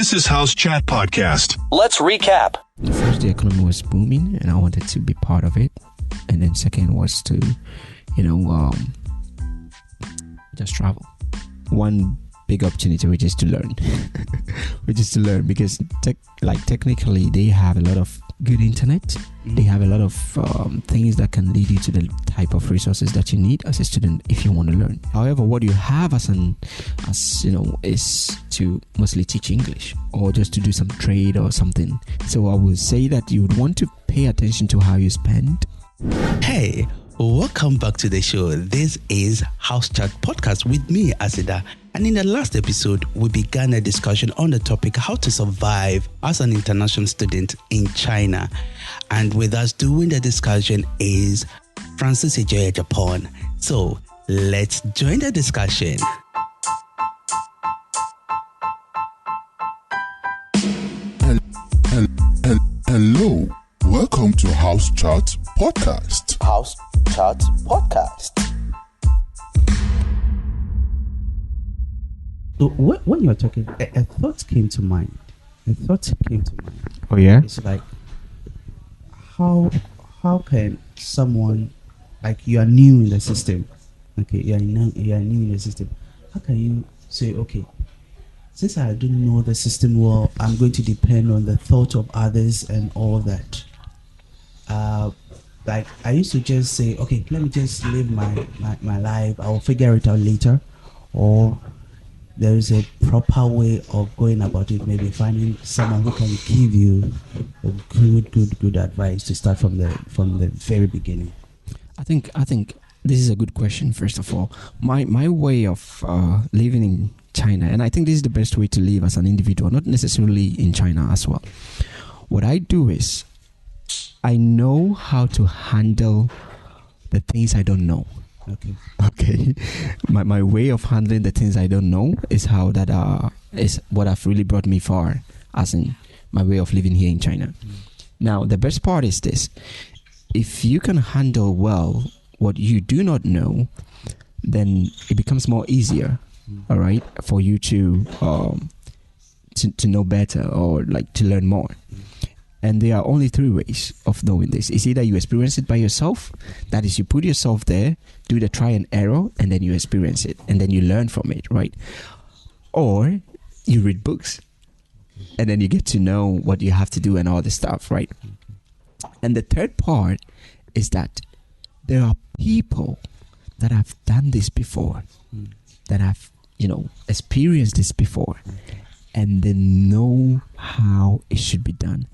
This is House Chat Podcast. Let's recap. First, the economy was booming and I wanted to be part of it. And then second was to, just travel. One big opportunity, which is to learn. Because technically they have a lot of good internet. They have a lot of things that can lead you to the type of resources that you need as a student if you want to learn. However, what you have is to mostly teach English or just to do some trade or something. So I would say that you would want to pay attention to how you spend. Hey, welcome back to the show. This is House Chat Podcast with me, Asida. And in the last episode, we began a discussion on the topic how to survive as an international student in China. And with us doing the discussion is Adjei Adjapong. So let's join the discussion. Hello, welcome to House Chat Podcast. House Chat Podcast. So when you're talking, a thought came to mind. Oh yeah? It's like, how can someone, like, you are new in the system, okay, you are new in the system, how can you say, okay, since I don't know the system well, I'm going to depend on the thought of others and all that. Like, I used to just say, okay, let me just live my life, I'll figure it out later. Or there is a proper way of going about it, maybe finding someone who can give you a good advice to start from the very beginning. I think this is a good question. First of all, my way of living in China, and I think this is the best way to live as an individual, not necessarily in China as well. What I do is I know how to handle the things I don't know. Okay. My way of handling the things I don't know is how that is what have really brought me far, as in my way of living here in China. Now, the best part is this: if you can handle well what you do not know, then it becomes more easier, all right, for you to know better or like to learn more. And there are only three ways of knowing this. It's either you experience it by yourself, that is, you put yourself there, do the try and error, and then you experience it, and then you learn from it, right? Or you read books, and then you get to know what you have to do and all this stuff, right? And the third part is that there are people that have done this before, that have, experienced this before, and they know how it should be done.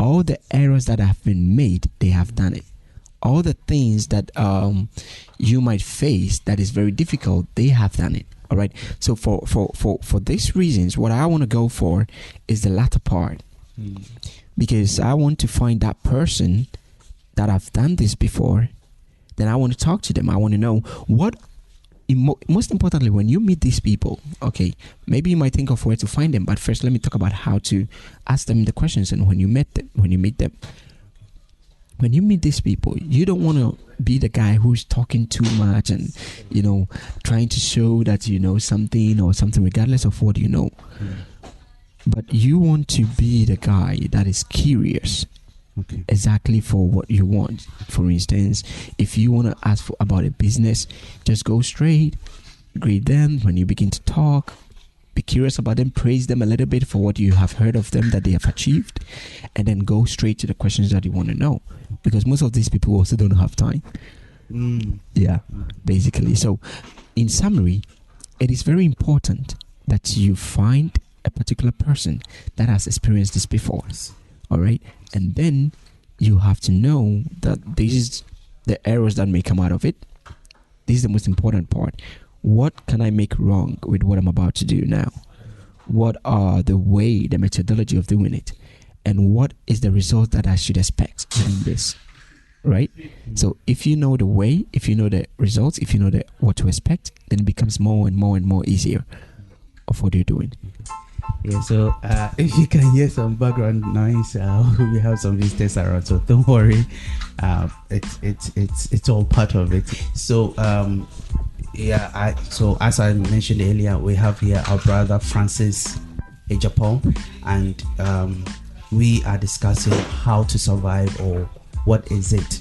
All the errors that have been made, they have done it. All the things that you might face that is very difficult, they have done it. All right. So for these reasons, what I want to go for is the latter part, because I want to find that person that have done this before. Then I want to talk to them. I want to know what. Most importantly, when you meet these people, okay, maybe you might think of where to find them, but first let me talk about how to ask them the questions. And when you meet them, when you meet these people, you don't want to be the guy who's talking too much and, trying to show that you know something or something, regardless of what you know. But you want to be the guy that is curious. Okay. Exactly for what you want. For instance, if you want to ask about a business, just go straight, greet them. When you begin to talk, be curious about them, praise them a little bit for what you have heard of them that they have achieved, and then go straight to the questions that you want to know, because most of these people also don't have time. Yeah, basically. So in summary, it is very important that you find a particular person that has experienced this before. All right. And then you have to know that this is the errors that may come out of it. This is the most important part. What can I make wrong with what I'm about to do now? What are the methodology of doing it? And what is the result that I should expect in this? Right? So if you know the way, if you know the results, if you know what to expect, then it becomes more and more easier of what you're doing. Yeah, so if you can hear some background noise, we have some visitors around, so don't worry. It's all part of it. So so as I mentioned earlier, we have here our brother Francis Adjapong, and we are discussing how to survive, or what is it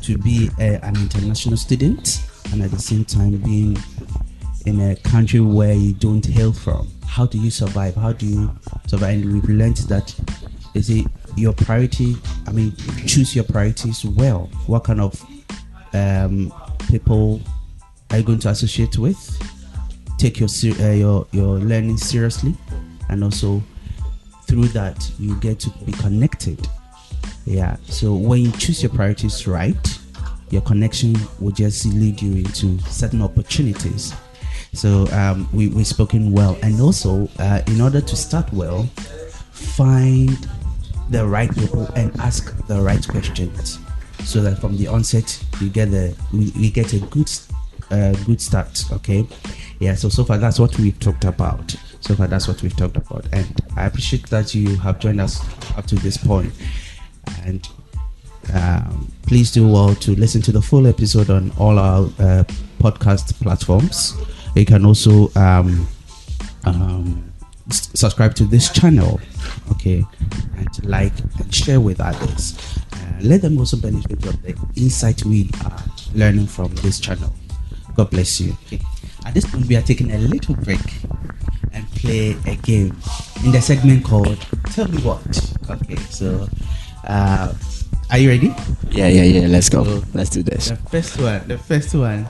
to be an international student, and at the same time being in a country where you don't hail from. How do you survive? How do you survive? And we've learned that is it your priority. I mean, choose your priorities well. What kind of people are you going to associate with? Take your learning seriously, and also through that you get to be connected. Yeah. So when you choose your priorities right, your connection will just lead you into certain opportunities. So we've spoken well, and also in order to start well, find the right people and ask the right questions, so that from the onset we get a good start. Okay, yeah. So far that's what we've talked about. And I appreciate that you have joined us up to this point. And please do well to listen to the full episode on all our podcast platforms. You can also subscribe to this channel, okay, and like and share with others. Let them also benefit from the insight we are learning from this channel. God bless you. Okay. At this point, we are taking a little break and play a game in the segment called Tell Me What. Okay, so are you ready? Yeah. Let's go. So, let's do this. The first one.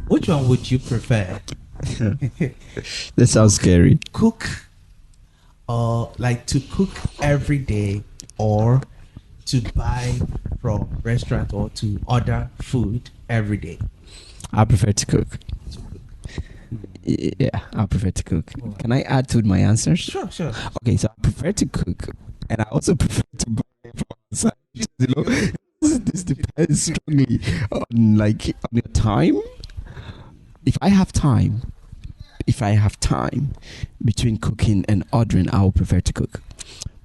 Which one would you prefer? That sounds scary. Cook, or like to cook every day, or to buy from restaurant, or to order food every day? I prefer to cook. Yeah, I prefer to cook. Can I add to my answers? Sure. Okay, so I prefer to cook, and I also prefer to buy from outside. You know, this depends strongly on your time. If I have time between cooking and ordering, I will prefer to cook.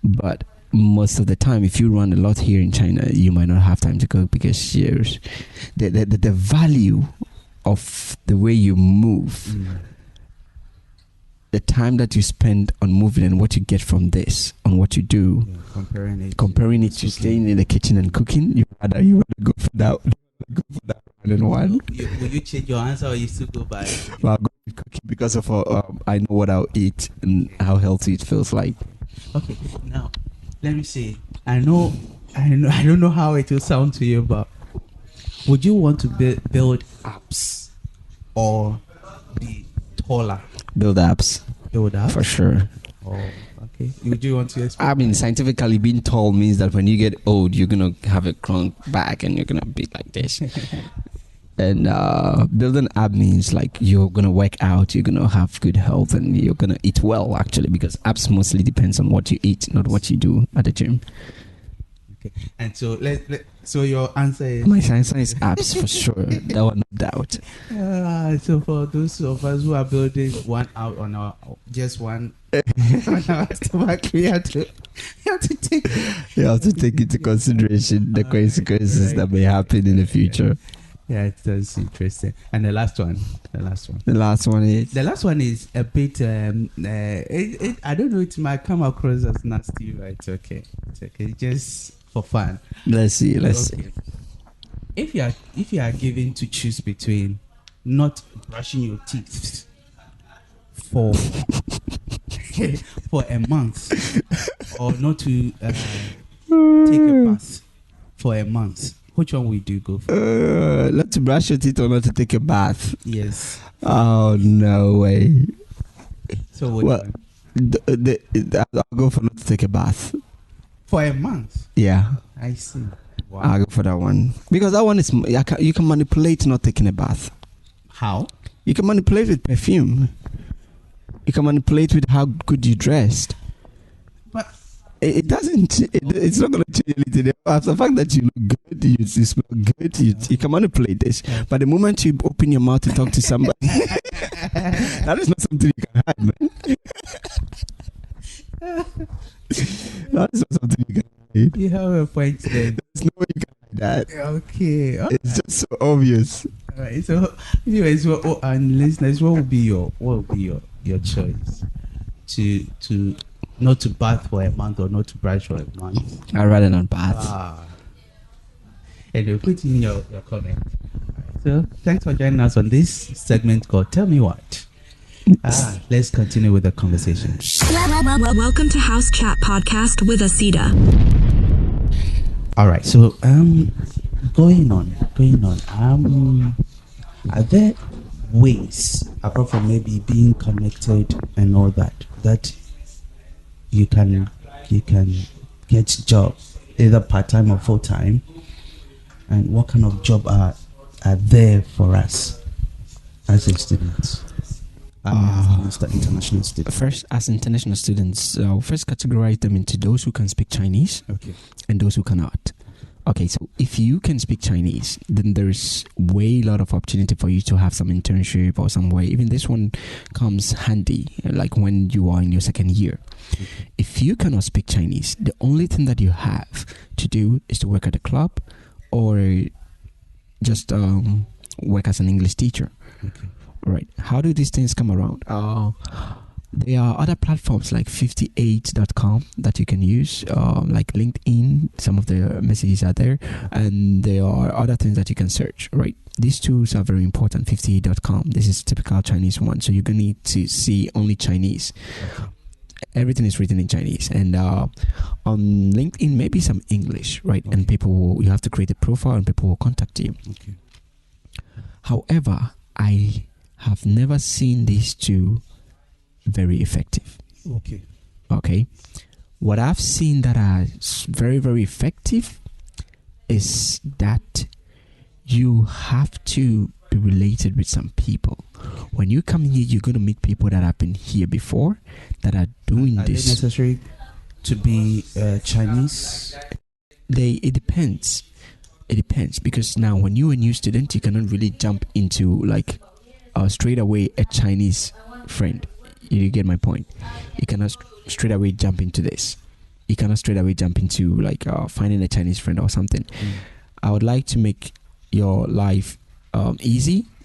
But most of the time, if you run a lot here in China, you might not have time to cook, because the value of the way you move, the time that you spend on moving and what you get from this, on what you do, comparing it to staying in the kitchen and cooking, you rather go for that. One. Will you change your answer, or you still go by? Well, I'll go with cooking because of I know what I'll eat and how healthy it feels like. Okay, now let me see. I don't know how it will sound to you, but would you want to build apps or be taller? Build apps. For sure. Oh, okay. Would you want to explain? I mean, scientifically, being tall means that when you get old, you're gonna have a crunk back and you're gonna be like this. And building app means like you're gonna work out, you're gonna have good health, and you're gonna eat well. Actually, because apps mostly depends on what you eat, not what you do at the gym. Okay. And so so your answer is? My answer is apps for sure. That one, no doubt. So for those of us who are building one out on our just one on our stomach, we have to take. You have to take into consideration the consequences that may happen in the future. Yeah, that's interesting. And the last one is a bit. I don't know. It might come across as nasty, but it's okay. Just for fun. Let's see. If you are given to choose between not brushing your teeth for a month, or not to take a bath for a month, which one would you go for? Not to brush your teeth or not to take a bath? Yes. Oh, no way. So what? I'll go for not to take a bath. For a month? Yeah. I see. Wow. I'll go for that one. Because that one is, you can manipulate not taking a bath. How? You can manipulate with perfume. You can manipulate with how good you dressed. But it doesn't. It's not going to change anything. After the fact that you look good, you smell good, you can manipulate this. But the moment you open your mouth to talk to somebody, that is not something you can hide, man. That is not something you can hide. You have a point there. There's no way you can hide that. Okay. It's just so obvious. All right. So, anyways, and listeners, what would be your choice? to not to bath for a month or not to brush for a month? I'd rather not bath. And you put in your comment. So thanks for joining us on this segment called Tell Me What. Let's continue with the conversation. Welcome to House Chat Podcast with Asida. All right, so going on. Are there ways, apart from maybe being connected and all that you can get job, either part-time or full-time? And what kind of job are there for us as a student? International students. First, as international students, first categorize them into those who can speak Chinese, and those who cannot. Okay, so if you can speak Chinese, then there's way lot of opportunity for you to have some internship or some way. Even this one comes handy, like when you are in your second year. If you cannot speak Chinese, the only thing that you have to do is to work at a club or just work as an English teacher. Right. How do these things come around? There are other platforms like 58.com that you can use, like LinkedIn. Some of the messages are there, and there are other things that you can search. Right. These tools are very important. 58.com. This is typical Chinese one, so you're gonna need to see only Chinese. Everything is written in Chinese, and on LinkedIn maybe some English, right? And you have to create a profile, and people will contact you. However, I have never seen these two very effective. Okay. What I've seen that are very, very effective is that you have to be related with some people. When you come here, you're going to meet people that have been here before, that are doing this. Is it necessary to be Chinese? It depends. It depends, because now when you're a new student, you cannot really jump into like straight away a Chinese friend. You get my point? You cannot straight away jump into this. You cannot straight away jump into like finding a Chinese friend or something. I would like to make your life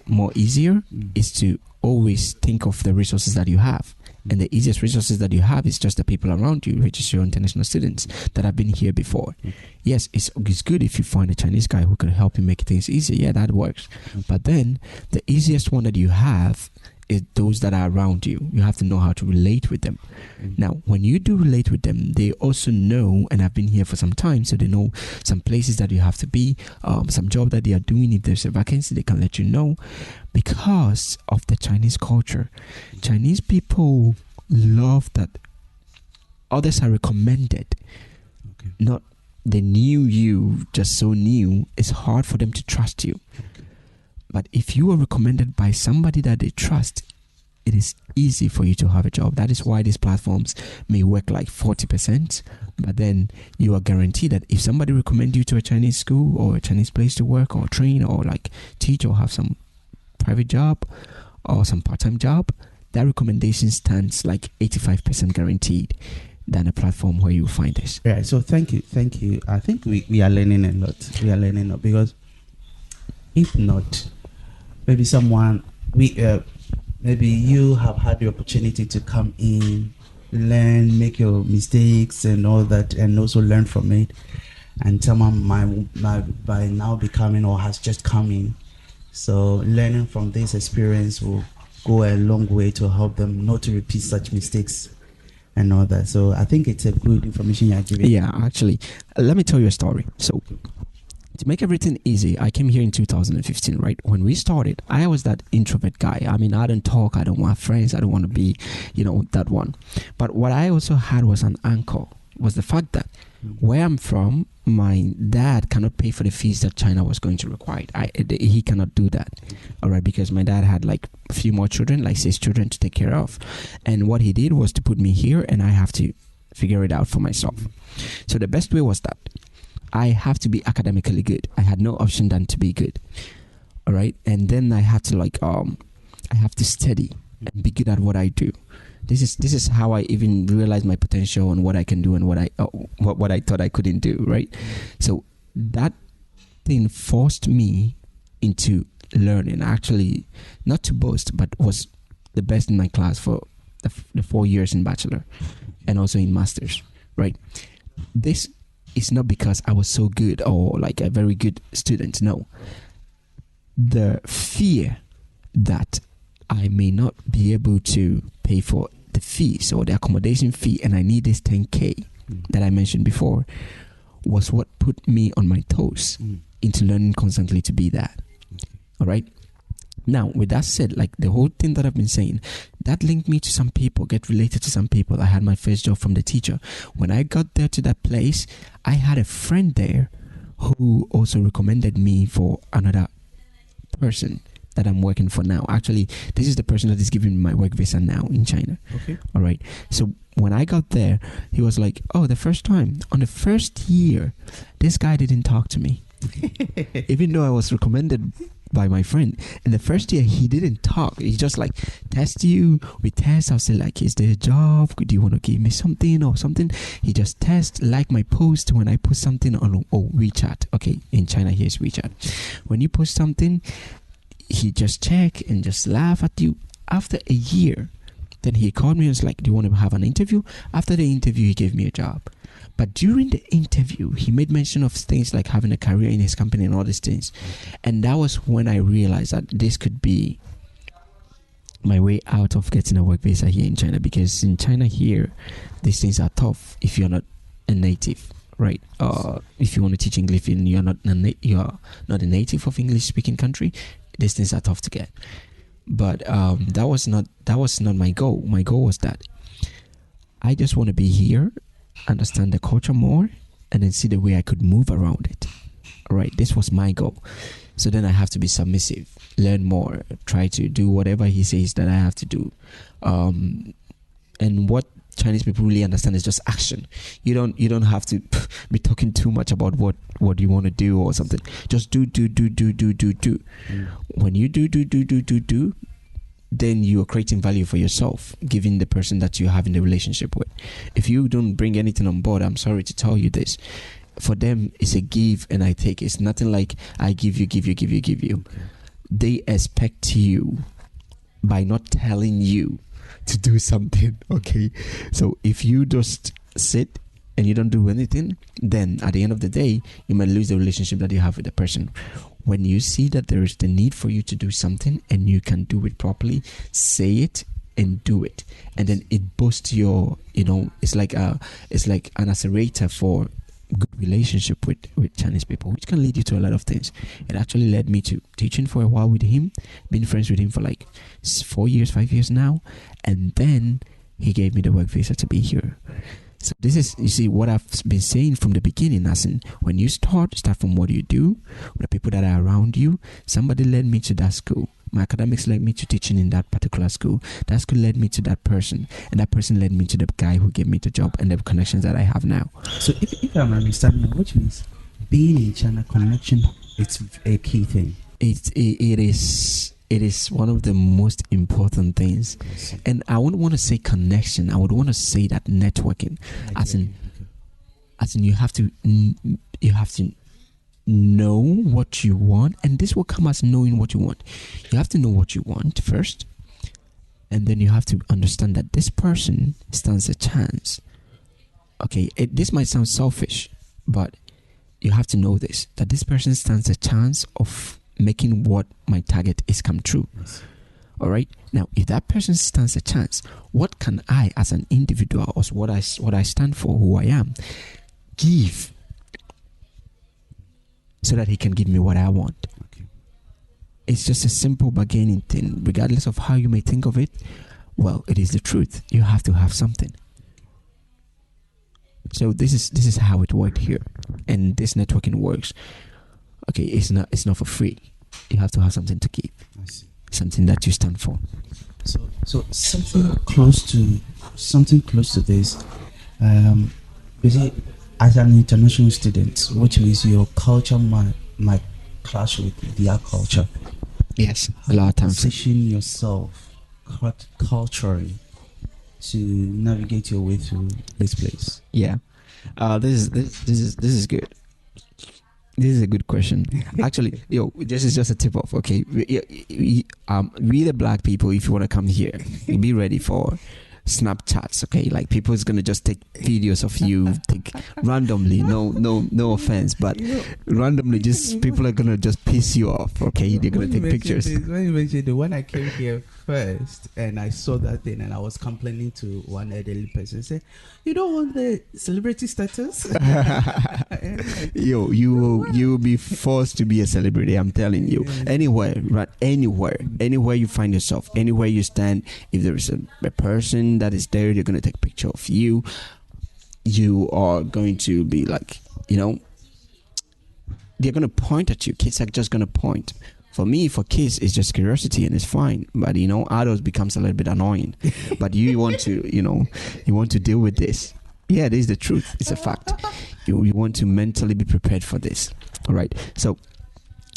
more easier is to always think of the resources that you have. And the easiest resources that you have is just the people around you, which is your international students that have been here before. Yes, it's good if you find a Chinese guy who can help you make things easier. Yeah, that works. But then the easiest one that you have is those that are around you. You have to know how to relate with them. Now, when you do relate with them, they also know and have been here for some time, so they know some places that you have to be, some job that they are doing. If there's a vacancy, they can let you know. Because of the Chinese culture, Chinese people love that others are recommended. Not they knew you just so new. It's hard for them to trust you. But if you are recommended by somebody that they trust, it is easy for you to have a job. That is why these platforms may work like 40%, but then you are guaranteed that if somebody recommends you to a Chinese school or a Chinese place to work or train or like teach or have some private job or some part-time job, that recommendation stands like 85% guaranteed than a platform where you find this. Yeah, so thank you. I think we are learning a lot. Because if not, maybe maybe you have had the opportunity to come in, learn, make your mistakes and all that, and also learn from it. And someone might by now be coming or has just come in. So learning from this experience will go a long way to help them not to repeat such mistakes and all that. So I think it's a good information you're giving. Yeah, actually, let me tell you a story. So to make everything easy, I came here in 2015, right? When we started, I was that introvert guy. I mean, I don't talk, I don't want friends, I don't want to be, that one. But what I also had was an anchor, was the fact that where I'm from, my dad cannot pay for the fees that China was going to require. He cannot do that, all right, because my dad had like a few more children, like 6 children to take care of. And what he did was to put me here, and I have to figure it out for myself. So the best way was that I have to be academically good. I had no option than to be good, all right. And then I had to I have to study and be good at what I do. This is how I even realized my potential and what I can do and what I thought I couldn't do, right? So that thing forced me into learning. Actually, not to boast, but was the best in my class for the 4 years in bachelor and also in masters, right? This is not because I was so good or like a very good student. No, the fear that I may not be able to pay for the fees or the accommodation fee, and I need this 10K that I mentioned before, was what put me on my toes into learning constantly to be that. All right. Now, with that said, like the whole thing that I've been saying, that linked me to some people, get related to some people. I had my first job from the teacher. When I got there to that place, I had a friend there who also recommended me for another person that I'm working for now. Actually, this is the person that is giving me my work visa now in China. Okay. All right. So when I got there, he was like, oh, the first time, on the first year, this guy didn't talk to me. Even though I was recommended by my friend. In the first year, he didn't talk. He just like test you. We test. I'll say like, is there a job? Do you want to give me something or something? He just test, like my post when I post something on WeChat. Okay, in China, here's WeChat. When you post something, he just check and just laugh at you. After a year, then he called me and was like, do you want to have an interview? After the interview, he gave me a job. But during the interview, he made mention of things like having a career in his company and all these things. And that was when I realized that this could be my way out of getting a work visa here in China. Because in China here, these things are tough if you're not a native, right? If you want to teach English and you're not a native of English-speaking country, these things are tough to get. But that was not my goal. My goal was that I just want to be here, understand the culture more, and then see the way I could move around it. All right, this was my goal. So then I have to be submissive, learn more, try to do whatever he says that I have to do. And what Chinese people really understand is just action. You don't have to be talking too much about what you want to do or something. Just do. When you do, then you are creating value for yourself, giving the person that you have in the relationship with. If you don't bring anything on board, I'm sorry to tell you this. For them, it's a give and I take. It's nothing like I give you. Okay. They expect you by not telling you to do something. Okay. So if you just sit and you don't do anything, then at the end of the day, you might lose the relationship that you have with the person. When you see that there is the need for you to do something and you can do it properly, say it and do it. And then it boosts your, it's like an accelerator for good relationship with Chinese people, which can lead you to a lot of things. It actually led me to teaching for a while with him, been friends with him for like 5 years now. And then he gave me the work visa to be here. So this is, you see, what I've been saying from the beginning, as in when you start from what you do, the people that are around you. Somebody led me to that school. My academics led me to teaching in that particular school. That school led me to that person. And that person led me to the guy who gave me the job and the connections that I have now. So if I'm understanding, which means being in China, connection, it's a key thing. It is one of the most important things. And I wouldn't want to say connection. I would want to say that networking. As in you have to know what you want, and this will come as knowing what you want. You have to know what you want first, and then you have to understand that this person stands a chance. Okay, this might sound selfish, but you have to know this, that this person stands a chance of making what my target is come true. Yes. All right. Now, if that person stands a chance, what can I, as an individual, or what I stand for, who I am, give so that he can give me what I want? Okay. It's just a simple bargaining thing, regardless of how you may think of it. Well, it is the truth. You have to have something. So this is how it worked here, and this networking works. Okay, it's not for free. You have to have something to give. I see. Something that you stand for. So something close to this. You see, as an international student, which means your culture might clash with their culture. Yes, a lot of times. Position yourself culturally to navigate your way through this place. Yeah, this is good. This is a good question. Actually, this is just a tip off. Okay, we the black people, if you want to come here, be ready for Snapchats, okay? Like people is gonna just take videos of you, take randomly. No offense, but randomly, just people are gonna just piss you off, okay? They're gonna take pictures. When you mentioned it, when I came here first and I saw that thing and I was complaining to one elderly person, I said, "You don't want the celebrity status?" Yo, you will be forced to be a celebrity. I'm telling you. Anywhere, right? Anywhere you find yourself, anywhere you stand. If there is a person that is there, they're gonna take a picture of you. You are going to be like, they're gonna point at you. Kids are just gonna point. For me, for kids, it's just curiosity and it's fine. But adults becomes a little bit annoying. But you want to, you want to deal with this. Yeah, this is the truth. It's a fact. You want to mentally be prepared for this. All right. So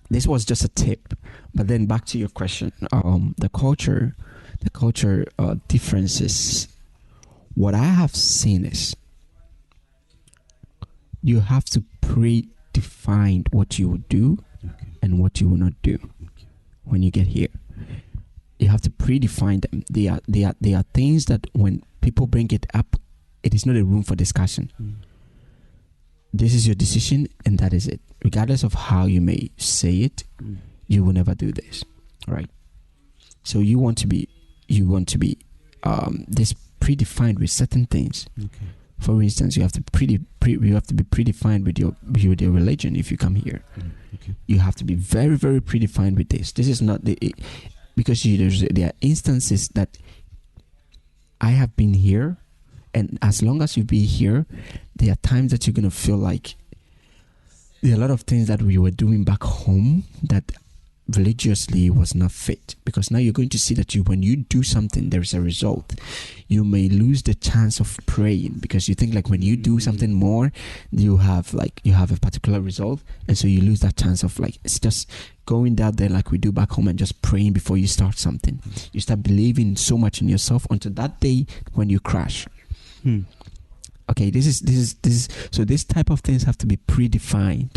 this was just a tip. But then back to your question. The culture differences. What I have seen is you have to predefine what you will do and what you will not do when you get here. You have to predefine them. They are things that when people bring it up, it is not a room for discussion. This is your decision and that is it. Regardless of how you may say it, you will never do this. All right. So you want to be this predefined with certain things. Okay. For instance, you have to be predefined with your religion if you come here. Okay. You have to be very, very predefined with this. This is not because there are instances that I have been here, and as long as you be here, there are times that you're gonna feel like there are a lot of things that we were doing back home that religiously was not fit, because now you're going to see that when you do something, there is a result. You may lose the chance of praying because you think like when you do something more, you have a particular result, and so you lose that chance of like it's just going out there like we do back home and just praying before you start something. You start believing so much in yourself until that day when you crash. Okay, this is so this type of things have to be predefined.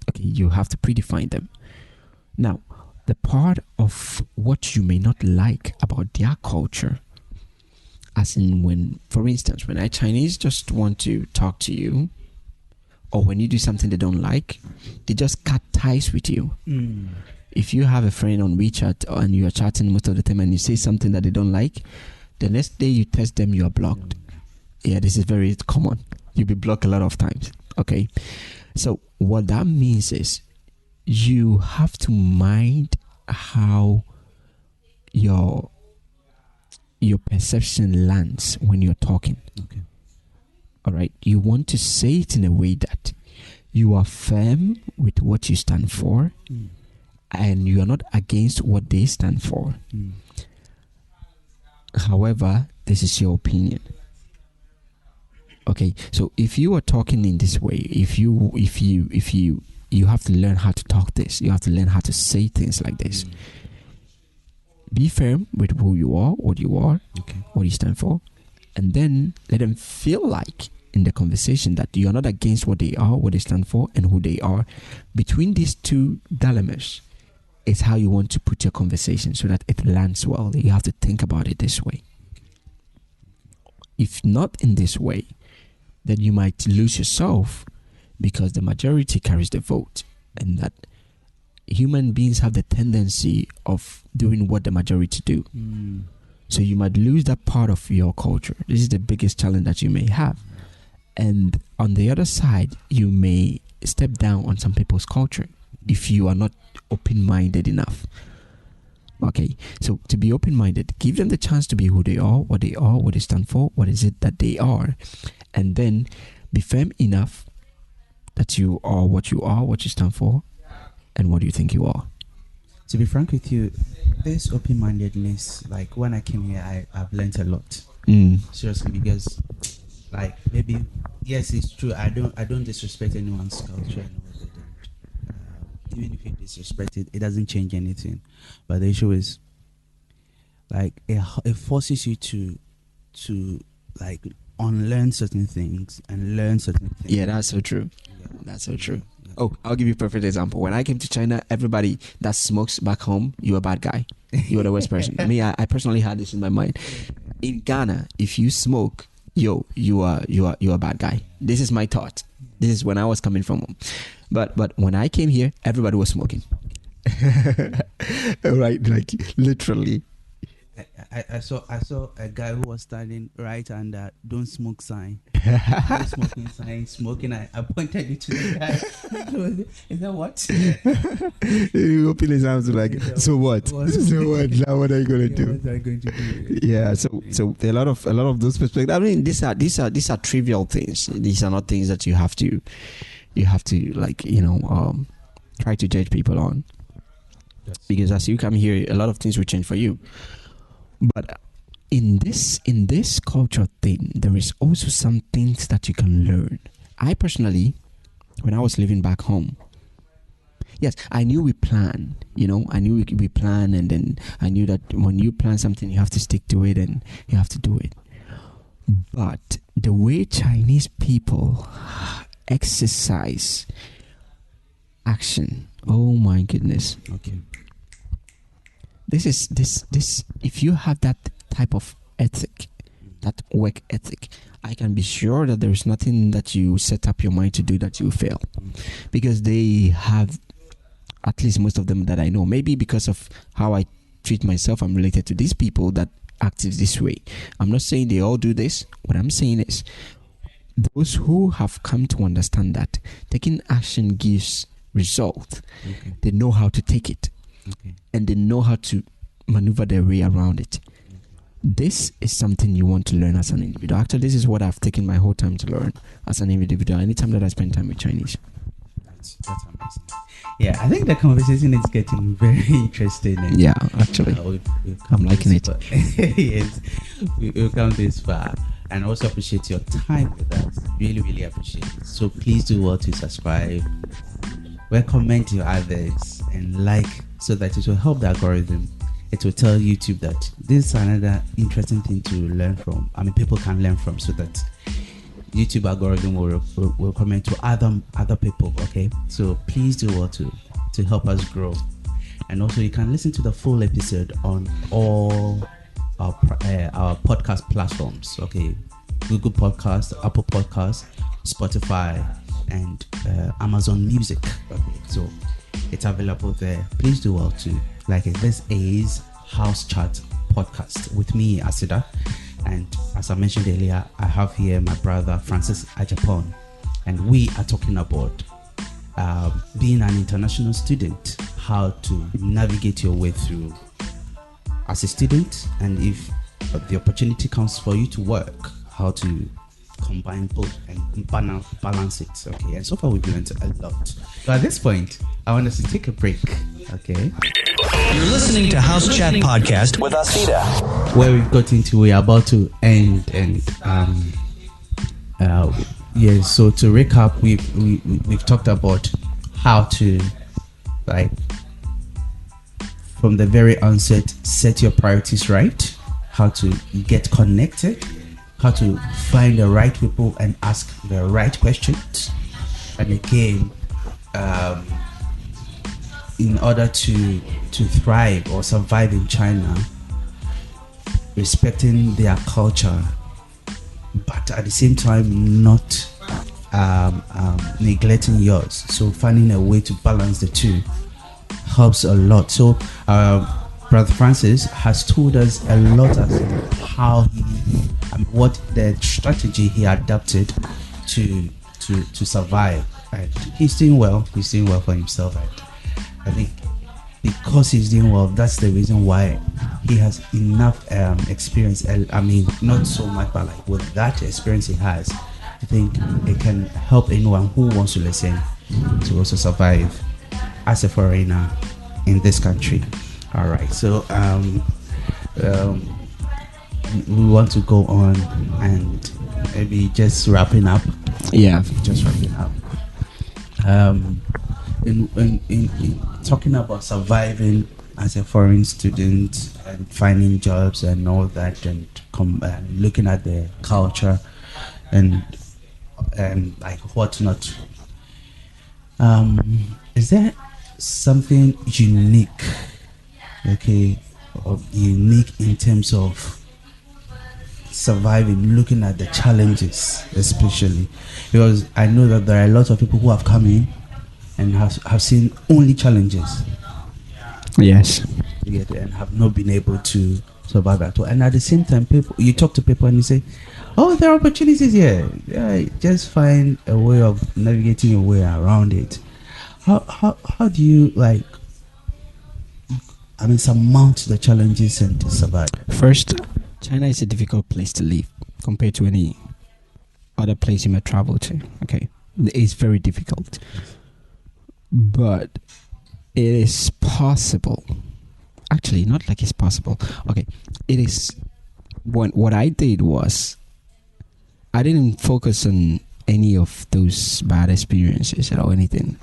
Okay, you have to predefine them. Now, the part of what you may not like about their culture, as in when, for instance, when a Chinese just want to talk to you, or when you do something they don't like, they just cut ties with you. If you have a friend on WeChat and you are chatting most of the time and you say something that they don't like, the next day you test them, you are blocked. Yeah, this is very common. You'll be blocked a lot of times. Okay, so what that means is, you have to mind how your perception lands when you're talking. Okay. All right. You want to say it in a way that you are firm with what you stand for, and you are not against what they stand for. However, this is your opinion. Okay. So if you are talking in this way, if you have to learn how to talk this. You have to learn how to say things like this. Be firm with who you are, what you stand for, and then let them feel like in the conversation that you are not against what they are, what they stand for, and who they are. Between these two dilemmas is how you want to put your conversation so that it lands well. You have to think about it this way. If not in this way, then you might lose yourself, because the majority carries the vote, and that human beings have the tendency of doing what the majority do. So you might lose that part of your culture. This is the biggest challenge that you may have. And on the other side, you may step down on some people's culture if you are not open-minded enough. Okay, so to be open-minded, give them the chance to be who they are, what they stand for, what is it that they are, and then be firm enough that you are, what you stand for, and what do you think you are. To be frank with you, this open-mindedness, like when I came here, I've learned a lot. Seriously, because like maybe, yes, it's true. I don't disrespect anyone's culture and what they do. Even if you disrespect it, it doesn't change anything. But the issue is, like, it forces you to like unlearn certain things and learn certain things. Yeah, that's so true. That's so true. Oh, I'll give you a perfect example. When I came to China, everybody that smokes back home, you're a bad guy. You're the worst person. Me, I personally had this in my mind. in Ghana, if you smoke, you are a bad guy. This is my thought. This is when I was coming from home. But when I came here, everybody was smoking. Right, like literally. I saw a guy who was standing right under "Don't smoke" sign. No smoking sign, smoking. I pointed it to the guy. Is that what? You open his arms like, so what? So what? Now what are you gonna do? What are you going to do? Yeah. So a lot of those perspectives. I mean, these are trivial things. These are not things that you have to like try to judge people on. Yes. Because as you come here, a lot of things will change for you. But in this culture thing, there is also some things that you can learn. I personally, when I was living back home, yes, I knew we plan. I knew we plan, and then I knew that when you plan something, you have to stick to it and you have to do it. But the way Chinese people exercise action, oh my goodness. Okay. This if you have that type of ethic, that work ethic, I can be sure that there is nothing that you set up your mind to do that you fail. Because they have, at least most of them that I know, maybe because of how I treat myself, I'm related to these people that act this way. I'm not saying they all do this. What I'm saying is those who have come to understand that taking action gives result. Okay. They know how to take it. Okay. And they know how to maneuver their way around it. Okay. This is something you want to learn as an individual. Actually, this is what I've taken my whole time to learn as an individual. Anytime that I spend time with Chinese. That's amazing. Yeah, I think the conversation is getting very interesting. And yeah, actually, I'm liking it. Yes, we've come this far. And also appreciate your time with us. Really, really appreciate it. So please do well to subscribe, recommend to others, and like, so that it will help the algorithm. It will tell YouTube that this is another interesting thing to learn from. I mean, people can learn from, so that YouTube algorithm will recommend to other people. Okay, so please do well to help us grow. And also, you can listen to the full episode on all our podcast platforms. Okay, Google Podcast, Apple Podcast, Spotify, and Amazon Music. Okay, so it's available there. Please do well to like it. This is House Chat Podcast with me, Asida, and as I mentioned earlier, I have here my brother Francis Adjapong, and we are talking about being an international student, how to navigate your way through as a student, and if the opportunity comes for you to work, how to combine both and balance it. Okay, and so far we've learned a lot. So at this point, I want us to take a break. Okay, you're listening to House Chat Podcast with Asida, where we've got into, we are about to end, and yeah. So to recap, we've talked about how to, like, from the very onset, set your priorities right, how to get connected, how to find the right people and ask the right questions, and again, in order to thrive or survive in China, respecting their culture, but at the same time not neglecting yours. So finding a way to balance the two helps a lot. So Brother Francis has told us a lot as how what the strategy he adapted to survive, and he's doing well for himself, and I think because he's doing well, that's the reason why he has enough experience. I mean, not so much, but like with that experience he has, I think it can help anyone who wants to listen to also survive as a foreigner in this country. All right, so we want to go on and maybe just wrapping up. Yeah, just wrapping up. In talking about surviving as a foreign student and finding jobs and all that, and looking at the culture and like whatnot, is there something unique, okay, or unique in terms of surviving, looking at the challenges, especially because I know that there are a lot of people who have come in and have seen only challenges. Yes. And have not been able to survive at all. And at the same time, you talk to people and you say, "Oh, there are opportunities here. Yeah, just find a way of navigating your way around it." How do you surmount the challenges and to survive? First, China is a difficult place to live compared to any other place you might travel to. Okay, it's very difficult, but it is possible. Actually, not like it's possible. Okay, it is. What I did was, I didn't focus on any of those bad experiences or anything.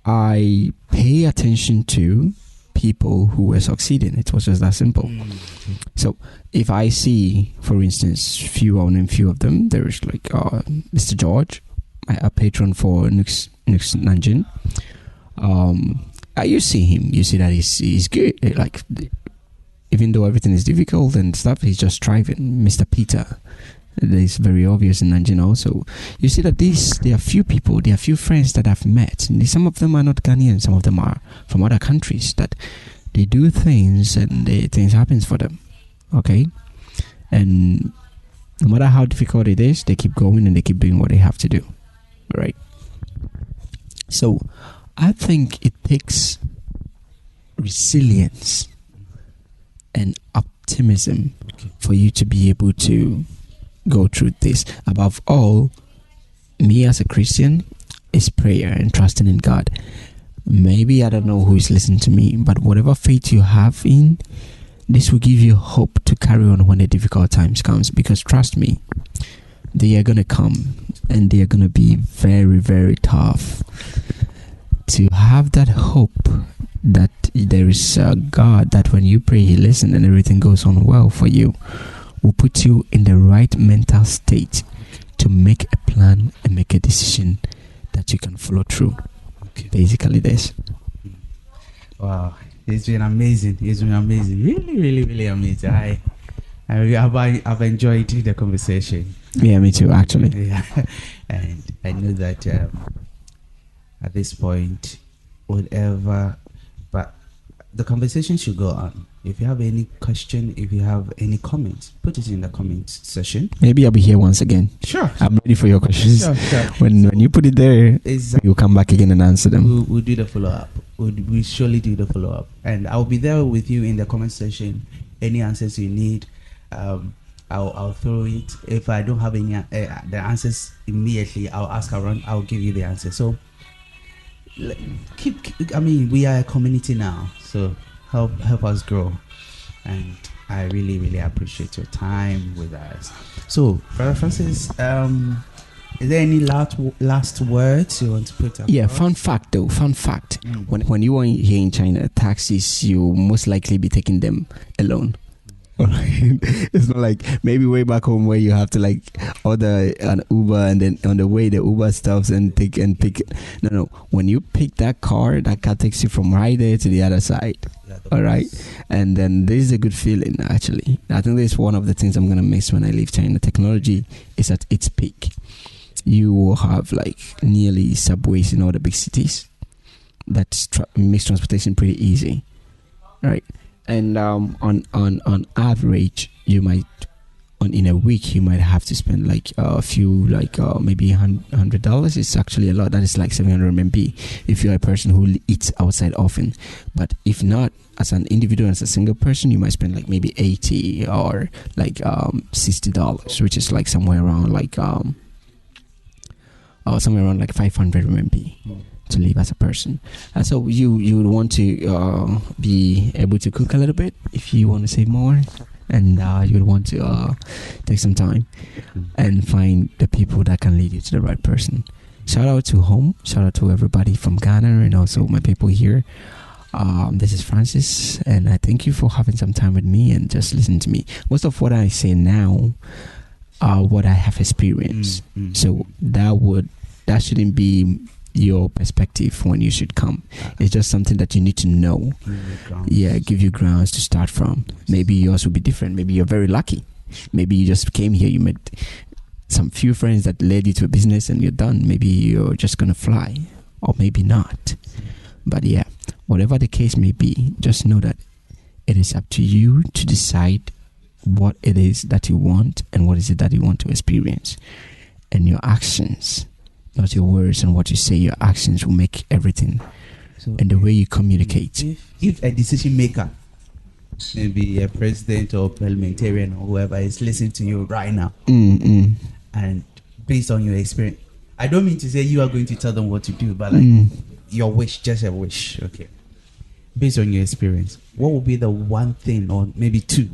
I pay attention to people who were succeeding. It was just that simple. So if I see, for instance, few of them, there's like Mr. George, a patron for Nanjing. You see him, you see that he's good. Like, even though everything is difficult and stuff, he's just striving. Mr. Peter, that is very obvious in Nanjing also. You see that there are few people, there are few friends that I've met. And some of them are not Ghanaian, some of them are from other countries, that they do things and things happens for them. Okay? And no matter how difficult it is, they keep going and they keep doing what they have to do. Right? So I think it takes resilience and optimism for you to be able to go through this. Above all, me as a Christian, is prayer and trusting in God. Maybe I don't know who is listening to me, but whatever faith you have in, this will give you hope to carry on when the difficult times comes. Because trust me, they are gonna come and they are gonna be very, very tough. To have that hope that there is a God that when you pray He listens and everything goes on well for you, will put you in the right mental state to make a plan and make a decision that you can follow through. Basically this. Wow, it's been amazing. Really, really, really amazing. I've enjoyed the conversation. Yeah, me too, actually. Yeah. And I know that at this point, whatever, but the conversation should go on. If you have any question, if you have any comments, put it in the comment section. Maybe I'll be here once again. Sure. I'm ready for your questions. Sure. When you put it there, you'll come back again and answer them. We'll do the follow-up. We'll surely do the follow-up. And I'll be there with you in the comment section. Any answers you need, I'll throw it. If I don't have any the answers immediately, I'll ask around. I'll give you the answer. So we are a community now, so help us grow. And I really, really appreciate your time with us. So, Brother Francis, is there any last words you want to put up? Yeah, fun fact. When you are here in China, taxis, you most likely be taking them alone. It's not like maybe way back home where you have to like order an Uber and then on the way the Uber stops and pick it. No. When you pick that car takes you from right there to the other side. All right, and then this is a good feeling. Actually, I think this is one of the things I'm gonna miss when I leave China. Technology is at its peak. You will have like nearly subways in all the big cities. That makes transportation pretty easy, right? And on average, you might in a week you might have to spend like a few maybe $100. It's actually a lot. That is like 700 RMB if you're a person who eats outside often. But if not, as an individual, as a single person, you might spend like maybe $80 or like $60, which is like somewhere around like 500 RMB. To live as a person. So you would want to be able to cook a little bit if you want to save more, and you would want to take some time and find the people that can lead you to the right person. Shout out to home, shout out to everybody from Ghana and also my people here. This is Francis, and I thank you for having some time with me and just listening to me. Most of what I say now are what I have experienced, so that shouldn't be your perspective when you should come. It's just something that you need to know. Give you grounds to start from. Maybe yours will be different. Maybe you're very lucky. Maybe you just came here, you met some few friends that led you to a business and you're done. Maybe you're just gonna fly, or maybe not. But yeah, whatever the case may be, just know that it is up to you to decide what it is that you want and what is it that you want to experience. And your actions, not your words and what you say, your actions will make everything. So and the way you communicate. If a decision maker, maybe a president or parliamentarian or whoever is listening to you right now, and based on your experience, I don't mean to say you are going to tell them what to do, but like your wish, just a wish, okay. Based on your experience, what would be the one thing or maybe two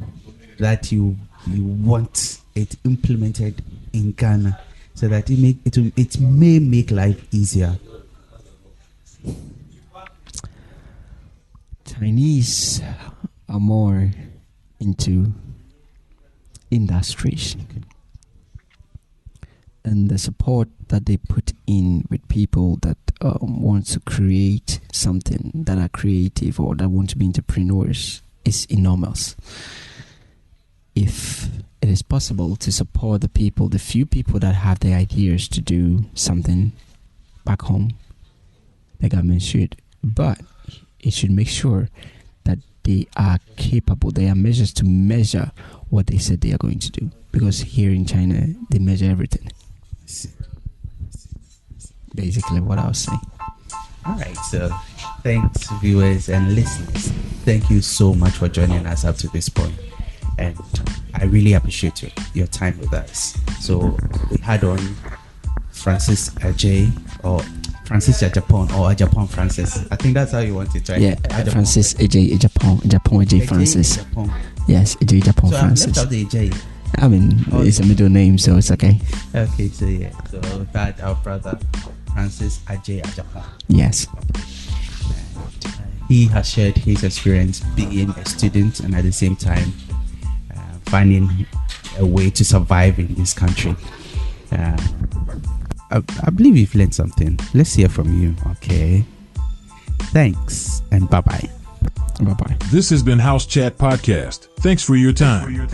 that you want it implemented in Ghana so that it may make life easier? Chinese are more into industries, and the support that they put in with people that want to create something, that are creative or that want to be entrepreneurs, is enormous. If it is possible to support the people, the few people that have the ideas to do something back home, the government should, but it should make sure that they are capable. There are measures to measure what they said they are going to do, because here in China they measure everything. Basically what I was saying. All right, so thanks viewers and listeners. Thank you so much for joining us up to this point, and I really appreciate your time with us. So we had on Francis Adjei, or Francis Adjapong, or Adjapong Francis. I think that's how you want it, right? Yeah, Adjapong. Francis Adjei Adjapong, Adjei Francis. Adjapong. Yes, Adjei Adjapong So Francis. I've left out the Adjei. I mean, it's a middle name, so it's okay. Okay, so yeah, so we've had our brother Francis Adjei Adjapong. Yes. He has shared his experience being a student and at the same time finding a way to survive in this country. I believe you've learned something. Let's hear from you. Okay. Thanks and bye-bye. Bye-bye. This has been House Chat Podcast. Thanks for your time.